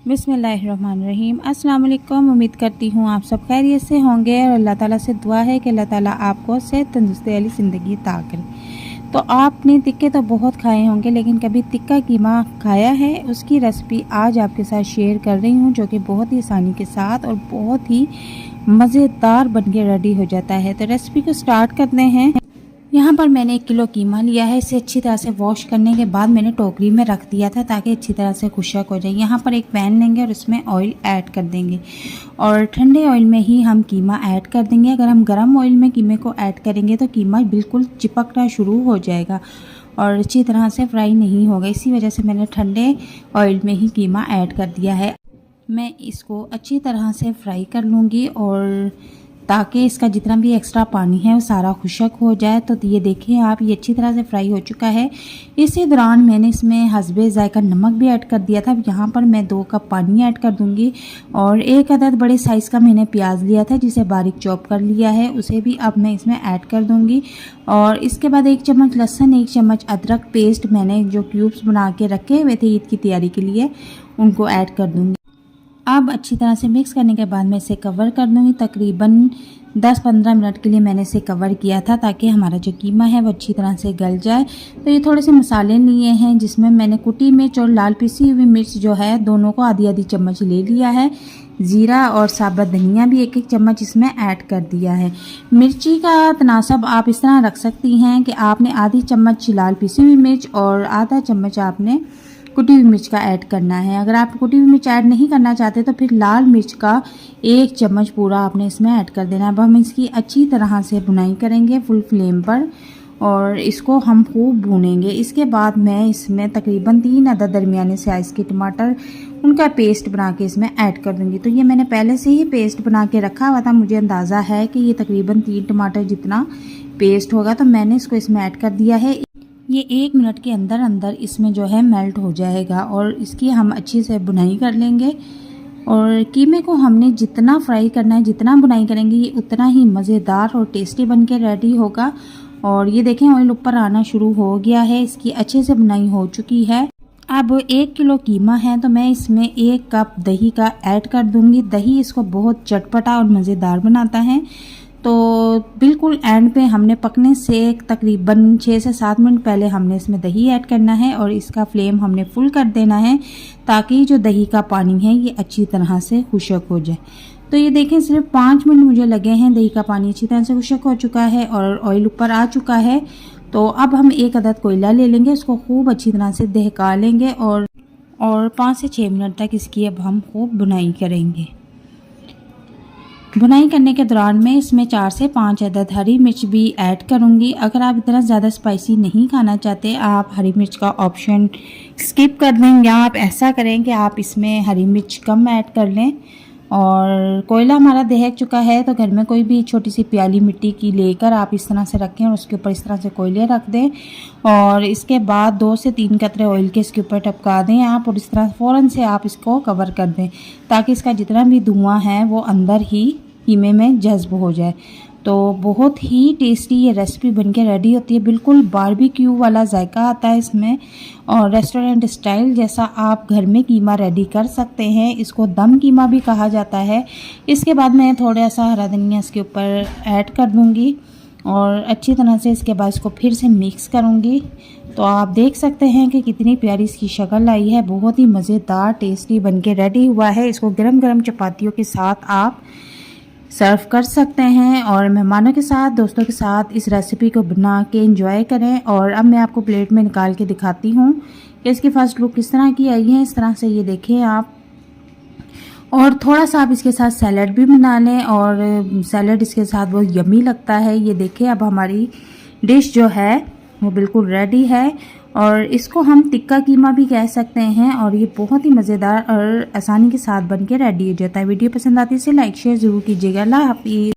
बिस्मिल्लाहिर्रहमानिर्रहीम। अस्सलाम वालेकुम। उम्मीद करती हूँ आप सब खैरियत से होंगे और अल्लाह ताला से दुआ है कि अल्लाह ताला आपको सेहत तंदुरुस्ती वाली ज़िंदगी अता करे। तो आपने टिक्के तो बहुत खाए होंगे, लेकिन कभी टिक्का कीमा खाया है? उसकी रेसिपी आज आपके साथ शेयर कर रही हूँ, जो कि बहुत ही आसानी के साथ और बहुत ही मज़ेदार बन के रेडी हो जाता है। तो रेसिपी को स्टार्ट करते हैं। यहाँ पर मैंने 1 किलो कीमा लिया है। इसे अच्छी तरह से वॉश करने के बाद मैंने टोकरी में रख दिया था ताकि अच्छी तरह से खुशक हो जाए। यहाँ पर एक पैन लेंगे और उसमें ऑयल ऐड कर देंगे और ठंडे ऑयल में ही हम कीमा ऐड कर देंगे। अगर हम गर्म ऑयल में कीमे को ऐड करेंगे तो कीमा बिल्कुल चिपकना शुरू हो जाएगा और अच्छी तरह से फ्राई नहीं होगा। इसी वजह से मैंने ठंडे ऑयल में ही कीमा ऐड कर दिया है। मैं इसको अच्छी तरह से फ्राई कर लूँगी और ताकि इसका जितना भी एक्स्ट्रा पानी है वो सारा खुशक हो जाए। तो ये देखिए आप, ये अच्छी तरह से फ्राई हो चुका है। इसी दौरान मैंने इसमें हस्बे ज़ायका नमक भी ऐड कर दिया था। यहाँ पर मैं 2 कप पानी ऐड कर दूंगी और 1 अदद बड़े साइज़ का मैंने प्याज लिया था जिसे बारीक चॉप कर लिया है, उसे भी अब मैं इसमें ऐड कर दूंगी। और इसके बाद 1 चम्मच लहसुन, 1 चम्मच अदरक पेस्ट मैंने जो क्यूब्स बना के रखे हुए थे ईद की तैयारी के लिए, उनको ऐड कर दूंगी। अब अच्छी तरह से मिक्स करने के बाद मैं इसे कवर कर दूँगी। तकरीबन 10-15 मिनट के लिए मैंने इसे कवर किया था ताकि हमारा जो कीमा है वो अच्छी तरह से गल जाए। तो ये थोड़े से मसाले लिए हैं जिसमें मैंने कुटी मिर्च और लाल पिसी हुई मिर्च जो है दोनों को आधी-आधी चम्मच ले लिया है। ज़ीरा और साबुत धनिया भी 1-1 चम्मच इसमें ऐड कर दिया है। मिर्ची का तनासब आप इस तरह रख सकती हैं कि आपने आधी चम्मच लाल पिसी हुई मिर्च और आधा चम्मच आपने कुटी हुई मिर्च का ऐड करना है। अगर आप कुटी हुई मिर्च ऐड नहीं करना चाहते तो फिर लाल मिर्च का 1 चम्मच पूरा आपने इसमें ऐड कर देना है। अब हम इसकी अच्छी तरह से भुनाई करेंगे फुल फ्लेम पर और इसको हम खूब भूनेंगे। इसके बाद मैं इसमें तकरीबन 3 अदद दरमियाने साइज़ के टमाटर, उनका पेस्ट बना के इसमें ऐड कर दूँगी। तो ये मैंने पहले से ही पेस्ट बना के रखा हुआ था, मुझे अंदाज़ा है कि ये तकरीबन 3 टमाटर जितना पेस्ट होगा, तो मैंने इसको इसमें ऐड कर दिया है। ये 1 मिनट के अंदर अंदर इसमें जो है मेल्ट हो जाएगा और इसकी हम अच्छी से बुनाई कर लेंगे। और कीमे को हमने जितना फ्राई करना है, जितना बुनाई करेंगे, ये उतना ही मज़ेदार और टेस्टी बन के रेडी होगा। और ये देखें ऑयल ऊपर आना शुरू हो गया है, इसकी अच्छे से बुनाई हो चुकी है। अब 1 किलो कीमा है तो मैं इसमें 1 कप दही का ऐड कर दूंगी। दही इसको बहुत चटपटा और मज़ेदार बनाता है। तो बिल्कुल एंड पे हमने पकने से तकरीबन 6 से 7 मिनट पहले हमने इसमें दही ऐड करना है और इसका फ्लेम हमने फुल कर देना है ताकि जो दही का पानी है ये अच्छी तरह से खुशक हो जाए। तो ये देखें सिर्फ 5 मिनट मुझे लगे हैं, दही का पानी अच्छी तरह से खुशक हो चुका है और ऑयल ऊपर आ चुका है। तो अब हम 1 अदद कोयला ले लेंगे, उसको खूब अच्छी तरह से दहका लेंगे और 5 से 6 मिनट तक इसकी अब हम खूब बुनाई करेंगे। बुनाई करने के दौरान मैं इसमें 4 से 5 अदद हरी मिर्च भी ऐड करूंगी। अगर आप इतना ज़्यादा स्पाइसी नहीं खाना चाहते, आप हरी मिर्च का ऑप्शन स्किप कर दें या आप ऐसा करें कि आप इसमें हरी मिर्च कम ऐड कर लें। और कोयला हमारा दहक चुका है तो घर में कोई भी छोटी सी प्याली मिट्टी की लेकर आप इस तरह से रखें और उसके ऊपर इस तरह से कोयले रख दें और इसके बाद 2 से 3 कतरे ऑयल के इसके ऊपर टपका दें आप और इस तरह फ़ौरन से आप इसको कवर कर दें ताकि इसका जितना भी धुआं है वो अंदर ही कीमे में जज्ब हो जाए। तो बहुत ही टेस्टी ये रेसिपी बनके रेडी होती है। बिल्कुल बारबेक्यू वाला जायका आता है इसमें और रेस्टोरेंट स्टाइल जैसा आप घर में कीमा रेडी कर सकते हैं। इसको दम कीमा भी कहा जाता है। इसके बाद मैं थोड़ा सा हरा धनिया इसके ऊपर ऐड कर दूंगी और अच्छी तरह से इसके बाद इसको फिर से मिक्स करूंगी। तो आप देख सकते हैं कि कितनी प्यारी इसकी शक्ल आई है। बहुत ही मज़ेदार टेस्टी बनके रेडी हुआ है। इसको गरम गरम चपातियों के साथ आप सर्व कर सकते हैं और मेहमानों के साथ, दोस्तों के साथ इस रेसिपी को बना के एंजॉय करें। और अब मैं आपको प्लेट में निकाल के दिखाती हूँ कि इसकी फर्स्ट लुक किस तरह की आई है। इस तरह से ये देखें आप, और थोड़ा सा आप इसके साथ सैलड भी बना लें और सैलड इसके साथ बहुत यम्मी लगता है। ये देखें अब हमारी डिश जो है वो बिल्कुल रेडी है और इसको हम टिक्का कीमा भी कह सकते हैं और ये बहुत ही मज़ेदार और आसानी के साथ बन के रेडी हो जाता है। वीडियो पसंद आती है इसे लाइक शेयर ज़रूर कीजिएगा। अल्लाह हाफिज़।